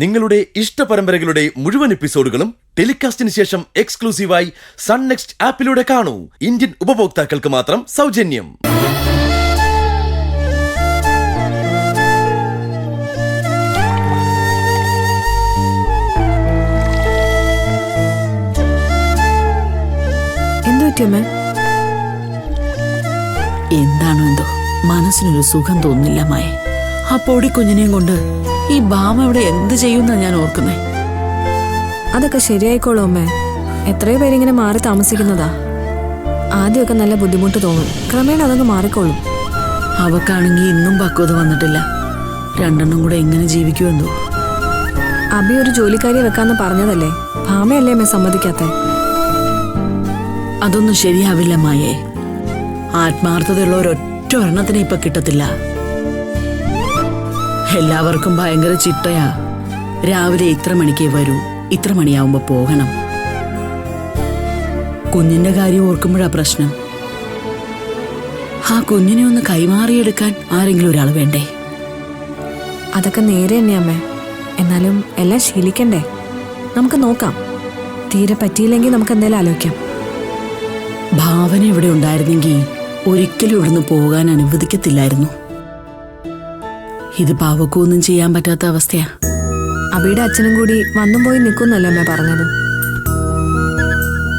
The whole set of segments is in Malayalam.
നിങ്ങളുടെ ഇഷ്ട പരമ്പരകളുടെ മുഴുവൻ എപ്പിസോഡുകളും ടെലികാസ്റ്റിന് ശേഷം എക്സ്ക്ലൂസീവായി സൺ നെക്സ്റ്റ് ആപ്പിലൂടെ കാണൂ. ഇന്ത്യൻ ഉപഭോക്താക്കൾക്ക് മാത്രം സൗജന്യം. എന്താണോ എന്തോ മനസ്സിനൊരു സുഖം തോന്നില്ല മായ. ആ പൊടി കുഞ്ഞിനെയും കൊണ്ട് ഈ ബാമ ഇവിടെ എന്ത് ചെയ്യുന്ന ഞാൻ ഓർക്കുന്നേ. അതൊക്കെ ശരിയായിക്കോളൂ അമ്മേ. എത്രയോ പേരിങ്ങനെ മാറി താമസിക്കുന്നതാ. ആദ്യമൊക്കെ നല്ല ബുദ്ധിമുട്ട് തോന്നും, ക്രമേണ അതങ്ങ് മാറിക്കോളും. അവക്കാണെങ്കിൽ ഇന്നും പക്വത വന്നിട്ടില്ല. രണ്ടെണ്ണം കൂടെ എങ്ങനെ ജീവിക്കുമെന്തോ. അബി ഒരു ജോലിക്കാരിയെ വെക്കാന്ന് പറഞ്ഞതല്ലേ, ഭാമയല്ലേ അമ്മേ സമ്മതിക്കാത്തെ? അതൊന്നും ശരിയാവില്ല മായേ. ആത്മാർത്ഥതയുള്ള ഒരൊറ്റ ഒരെണ്ണത്തിനെ ഇപ്പൊ കിട്ടത്തില്ല. എല്ലാവർക്കും ഭയങ്കര ചിട്ടയാ. രാവിലെ ഇത്ര മണിക്കേ വരൂ, ഇത്ര മണിയാവുമ്പോ പോകണം. കുഞ്ഞിന്റെ കാര്യം ഓർക്കുമ്പോഴാ പ്രശ്നം. ആ കുഞ്ഞിനെ ഒന്ന് കൈമാറിയെടുക്കാൻ ആരെങ്കിലും ഒരാൾ വേണ്ടേ? അതൊക്കെ നേരെ തന്നെ അമ്മേ. എന്നാലും എല്ലാം ശീലിക്കണ്ടേ? നമുക്ക് നോക്കാം. തീരെ പറ്റിയില്ലെങ്കിൽ നമുക്ക് എന്തായാലും ആലോചിക്കാം. ഭാവന ഇവിടെ ഉണ്ടായിരുന്നെങ്കിൽ ഒരിക്കലും ഇവിടുന്ന് പോകാൻ അനുവദിക്കത്തില്ലായിരുന്നു. ഇത് പാവക്കൊന്നും ചെയ്യാൻ പറ്റാത്ത അവസ്ഥയാ. അബിയുടെ അച്ഛനും കൂടി വന്നും പോയി നിൽക്കുന്നല്ലേ അമ്മ പറഞ്ഞത്?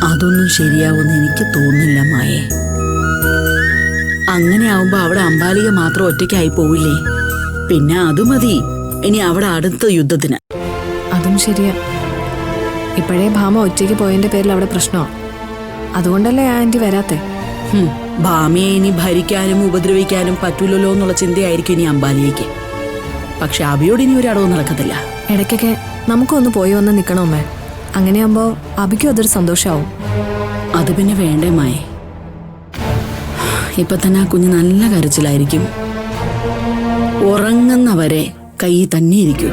അതൊന്നും ശരിയാവുമെന്ന് എനിക്ക് തോന്നുന്നില്ല മായേ. അങ്ങനെ ആവുമ്പോ അവിടെ അമ്പാലിക മാത്രം ഒറ്റയ്ക്കായി പോവില്ലേ? പിന്നെ അത് മതി ഇനി അവിടെ അടുത്ത യുദ്ധത്തിന്. അതും ശരിയാ. ഇപ്പോഴേ ഭാമ ഒറ്റയ്ക്ക് പോയതിന്റെ പേരിൽ അവിടെ പ്രശ്നമാ. അതുകൊണ്ടല്ലേ ആന്റി വരാത്തെ? ഭാമയെ ഇനി ഭരിക്കാനും ഉപദ്രവിക്കാനും പറ്റൂലല്ലോ എന്നുള്ള ചിന്തയായിരിക്കും ഇനി അമ്പാലിയേക്ക്. പക്ഷെ അബിയോട് ഇനി ഒരു അടവ് നടക്കത്തില്ല. ഇടയ്ക്കൊക്കെ നമുക്കൊന്ന് പോയി വന്ന് നിൽക്കണമേ. അങ്ങനെയാകുമ്പോ അബിക്കും അതൊരു സന്തോഷമാവും. അത് പിന്നെ വേണ്ടേ മായേ. ഇപ്പൊ തന്നെ ആ കുഞ്ഞ് നല്ല കരച്ചിലായിരിക്കും. ഉറങ്ങുന്നവരെ കൈ തന്നെ ഇരിക്കൂ.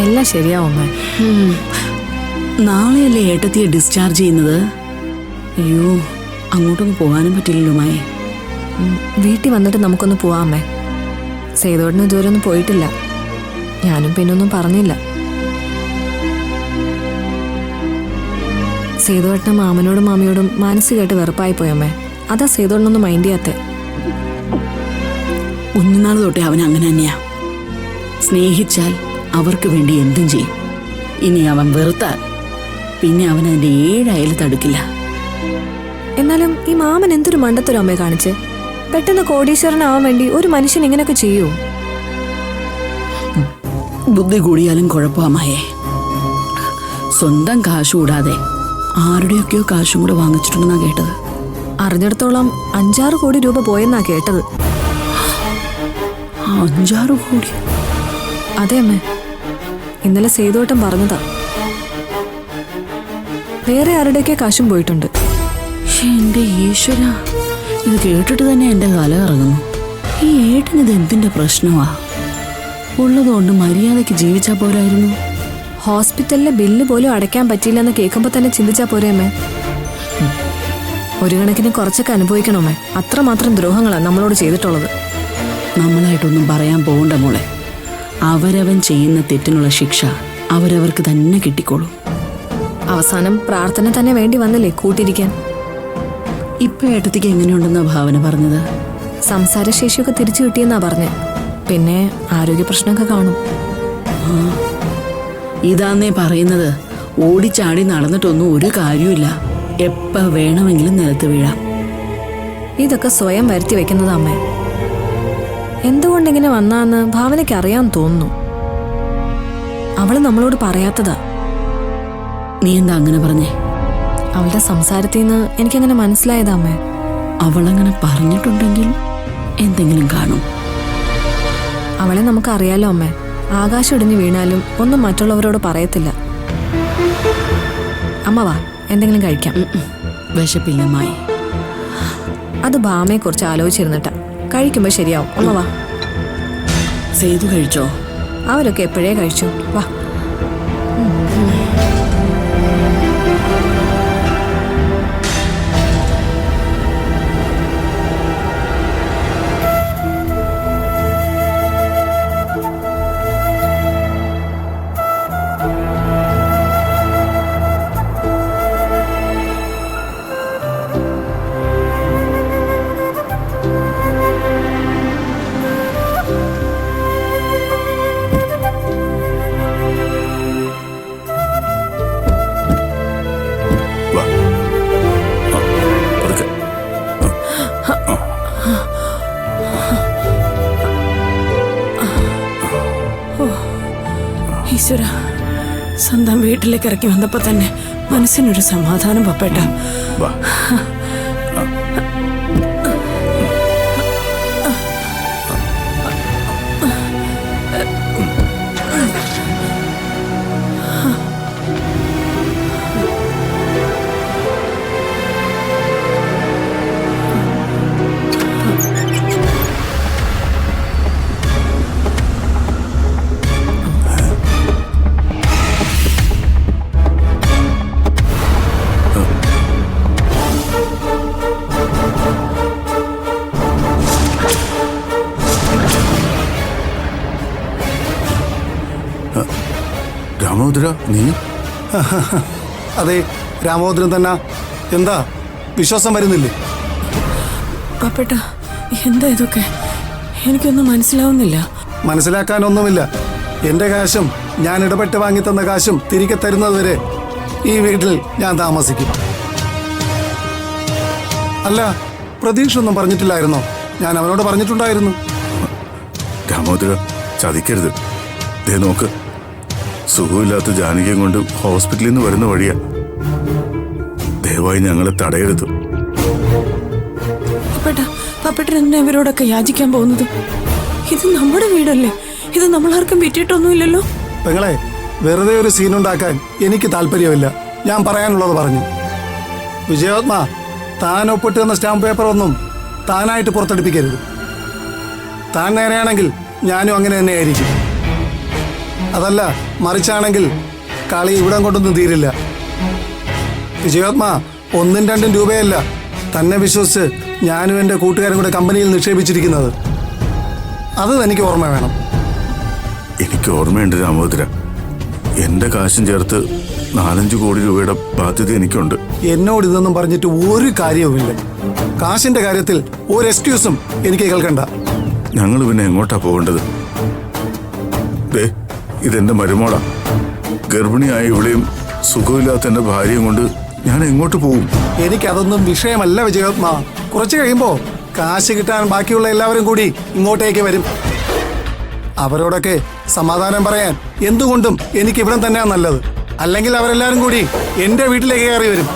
എല്ലാം ശരിയാവും. നാളെയല്ലേ ഏട്ടത്തിയെ ഡിസ്ചാർജ് ചെയ്യുന്നത്? അയ്യോ, അങ്ങോട്ടൊന്നും പോകാനും പറ്റില്ലല്ലോ മായേ. വീട്ടിൽ വന്നിട്ട് നമുക്കൊന്ന് പോവാമേ. സേതോടിന് ഇതുവരെ ഒന്നും പോയിട്ടില്ല. ഞാനും പിന്നൊന്നും പറഞ്ഞില്ല. സേതോട്ടിന് മാമനോടും മാമിയോടും മാനസികമായിട്ട് വെറുപ്പായി പോയമ്മേ. അതാ സേതോടിനൊന്നും മൈൻഡ് ചെയ്യാത്തെ. കുഞ്ഞുനാൾ തൊട്ടേ അവൻ അങ്ങനെ തന്നെയാ. സ്നേഹിച്ചാൽ അവർക്ക് വേണ്ടി എന്തും ചെയ്യും. ഇനി അവൻ വെറുത്താൽ പിന്നെ അവൻ അതിന്റെ 7 അയൽ തടുക്കില്ല. എന്നാലും ഈ മാമൻ എന്തൊരു മണ്ടത്തരം അമ്മയെ കാണിച്ച്. പെട്ടെന്ന് കോടീശ്വരനാവാൻ വേണ്ടി ഒരു മനുഷ്യൻ ഇങ്ങനെയൊക്കെ ചെയ്യൂ? ബുദ്ധി കൂടിയാലും കുഴപ്പമായേ. സ്വന്തം കാശ് കൂടാതെ ആരുടെയൊക്കെയോ കാശും കൂടെ വാങ്ങിച്ചിട്ടുണ്ടെന്നാ കേട്ടത്. അറിഞ്ഞിടത്തോളം 5-6 കോടി രൂപ പോയെന്നാ കേട്ടത്. 5-6 കോടി? അതെ അമ്മേ, ഇന്നലെ സേതുവട്ടം പറഞ്ഞതാ. വേറെ ആരുടെയൊക്കെ കാശും പോയിട്ടുണ്ട്. എന്റെ ഈശ്വര, ഇത് കേട്ടിട്ട് തന്നെ എന്റെ തല ഇറങ്ങുന്നു. ഈ ഏട്ടനിത് എന്തിന്റെ പ്രശ്നമാ? ഉള്ളതുകൊണ്ട് മര്യാദയ്ക്ക് ജീവിച്ചാ പോരായിരുന്നു? ഹോസ്പിറ്റലിലെ ബില്ല് പോലും അടയ്ക്കാൻ പറ്റിയില്ലെന്ന് കേൾക്കുമ്പോ തന്നെ ചിന്തിച്ചാ പോരേ അമ്മേ? ഒരു കണക്കിന് കുറച്ചൊക്കെ അനുഭവിക്കണമേ. അത്രമാത്രം ദ്രോഹങ്ങളാണ് നമ്മളോട് ചെയ്തിട്ടുള്ളത്. നമ്മളായിട്ടൊന്നും പറയാൻ പോകണ്ട മോളെ. അവരവൻ ചെയ്യുന്ന തെറ്റിനുള്ള ശിക്ഷ അവരവർക്ക് തന്നെ കിട്ടിക്കോളൂ. അവസാനം പ്രാർത്ഥന തന്നെ വേണ്ടി വന്നില്ലേ കൂട്ടിരിക്കാൻ? ഇപ്പൊ ഏട്ടത്തിക്ക് എങ്ങനെയുണ്ടെന്നാ ഭാവന പറഞ്ഞത്? സംസാരശേഷിയൊക്കെ തിരിച്ചു കിട്ടിയെന്നാ പറഞ്ഞ്. പിന്നെ ആരോഗ്യ പ്രശ്നമൊക്കെ കാണും. ഇതാന്നേ പറയുന്നത്. ഓടിച്ചാടി നടന്നിട്ടൊന്നും ഒരു കാര്യമില്ല. എപ്പ വേണമെങ്കിലും നിലത്ത് വീഴാം. ഇതൊക്കെ സ്വയം വരുത്തി വെക്കുന്നതാ അമ്മേ. എന്തുകൊണ്ടിങ്ങനെ വന്നാന്ന് ഭാവനയ്ക്ക് അറിയാൻ തോന്നുന്നു. അവള് നമ്മളോട് പറയാത്തതാ. നീ എന്താ അങ്ങനെ പറഞ്ഞേ? അവളുടെ സംസാരത്തിൽ നിന്ന് എനിക്കങ്ങനെ മനസ്സിലായതാ അമ്മേ. അവളങ്ങനെ പറഞ്ഞിട്ടുണ്ടെങ്കിൽ എന്തെങ്കിലും കാണും. അവളെ നമുക്കറിയാലോ അമ്മേ. ആകാശം ഇടിഞ്ഞു വീണാലും ഒന്നും മറ്റുള്ളവരോട് പറയത്തില്ല. അമ്മ വാ, എന്തെങ്കിലും കഴിക്കാം. വിശപ്പില്ല മായി. അത് ഭാമയെ കുറിച്ച് ആലോചിച്ചിരുന്നിട്ടാ. കഴിക്കുമ്പോ ശരിയാവും. അമ്മ വാ. സേതു കഴിച്ചോ? അവരൊക്കെ എപ്പോഴേ കഴിച്ചു. വാ. ഈശ്വര, സ്വന്തം വീട്ടിലേക്ക് ഇറക്കി വന്നപ്പോ തന്നെ മനസ്സിനൊരു സമാധാനം പപ്പേട്ട. വാ. രാമോദര, നീ? അതെ, രാമോദരൻ തന്നെ. എന്താ വിശ്വാസം വരുന്നില്ലേ? പപ്പേട്ട, എന്താ ഇതൊക്കെ? എനിക്കൊന്നും മനസ്സിലാവുന്നില്ല. മനസ്സിലാക്കാനൊന്നുമില്ല. എന്റെ കാശും ഞാൻ ഇടപെട്ട് വാങ്ങിത്തന്ന കാശും തിരികെ തരുന്നതുവരെ ഈ വീട്ടിൽ ഞാൻ താമസിക്കും. അല്ല, പ്രതീക്ഷ ഒന്നും പറഞ്ഞിട്ടില്ലായിരുന്നോ? ഞാൻ അവനോട് പറഞ്ഞിട്ടുണ്ടായിരുന്നു. രാമോദര, ചതിക്കരുത്. ദേ നോക്ക്, സുഖമില്ലാത്ത ജാനകിയും കൊണ്ട് ഹോസ്പിറ്റലിൽ നിന്ന് വരുന്ന വഴിയാ. ദയവായി ഞങ്ങളെ തടയരുത്. പപ്പേട്ടൻ എന്നെ ഇവരോടൊക്കെ യാചിക്കാൻ പോകുന്നത്? ഇത് നമ്മുടെ വീടല്ലേ? ഇത് നമ്മളാർക്കും വിറ്റിട്ടൊന്നുമില്ലല്ലോ. പെങ്ങളെ, വെറുതെ ഒരു സീനുണ്ടാക്കാൻ എനിക്ക് താല്പര്യമില്ല. ഞാൻ പറയാനുള്ളത് പറഞ്ഞു. വിജയാത്മ, താൻ ഒപ്പിട്ട് തന്ന സ്റ്റാമ്പ് പേപ്പർ ഒന്നും താനായിട്ട് പുറത്തെടുപ്പിക്കരുത്. താൻ നേരെയാണെങ്കിൽ ഞാനും അങ്ങനെ തന്നെയായിരിക്കും. അതല്ല മറിച്ചാണെങ്കിൽ കളി ഇവിടം കൊണ്ടൊന്നും തീരില്ല. വിജയാത്മ, 1-2 രൂപയല്ല തന്നെ വിശ്വസിച്ച് ഞാനും എൻ്റെ കൂട്ടുകാരും കൂടെ കമ്പനിയിൽ നിക്ഷേപിച്ചിരിക്കുന്നത്. അത് എനിക്ക് ഓർമ്മ വേണം. എനിക്ക് ഓർമ്മയുണ്ട് രാമോദര. എന്റെ കാശും ചേർത്ത് 4-5 കോടി രൂപയുടെ ബാധ്യത എനിക്കുണ്ട്. എന്നോട് ഇതൊന്നും പറഞ്ഞിട്ട് ഒരു കാര്യവുമില്ല. കാശിന്റെ കാര്യത്തിൽ ഒരു എക്സ്ക്യൂസും എനിക്ക് കേൾക്കണ്ട. ഞങ്ങൾ പിന്നെ എങ്ങോട്ടാ പോകേണ്ടത്? ദേ, ഇതെന്റെ മരുമോളാ. ഗർഭിണിയായ ഇവിടെയും സുഖമില്ലാത്ത എന്റെ ഭാര്യയും കൊണ്ട് ഞാൻ എങ്ങോട്ട് പോകും? എനിക്കതൊന്നും വിഷയമല്ല വിജയാത്മ. കുറച്ച് കഴിയുമ്പോ കാശ് കിട്ടാൻ ബാക്കിയുള്ള എല്ലാവരും കൂടി ഇങ്ങോട്ടേക്ക് വരും. അവരോടൊക്കെ സമാധാനം പറയാൻ എന്തുകൊണ്ടും എനിക്ക് ഇവിടെ തന്നെയാണ് നല്ലത്. അല്ലെങ്കിൽ അവരെല്ലാരും കൂടി എന്റെ വീട്ടിലേക്ക് കയറി വരും.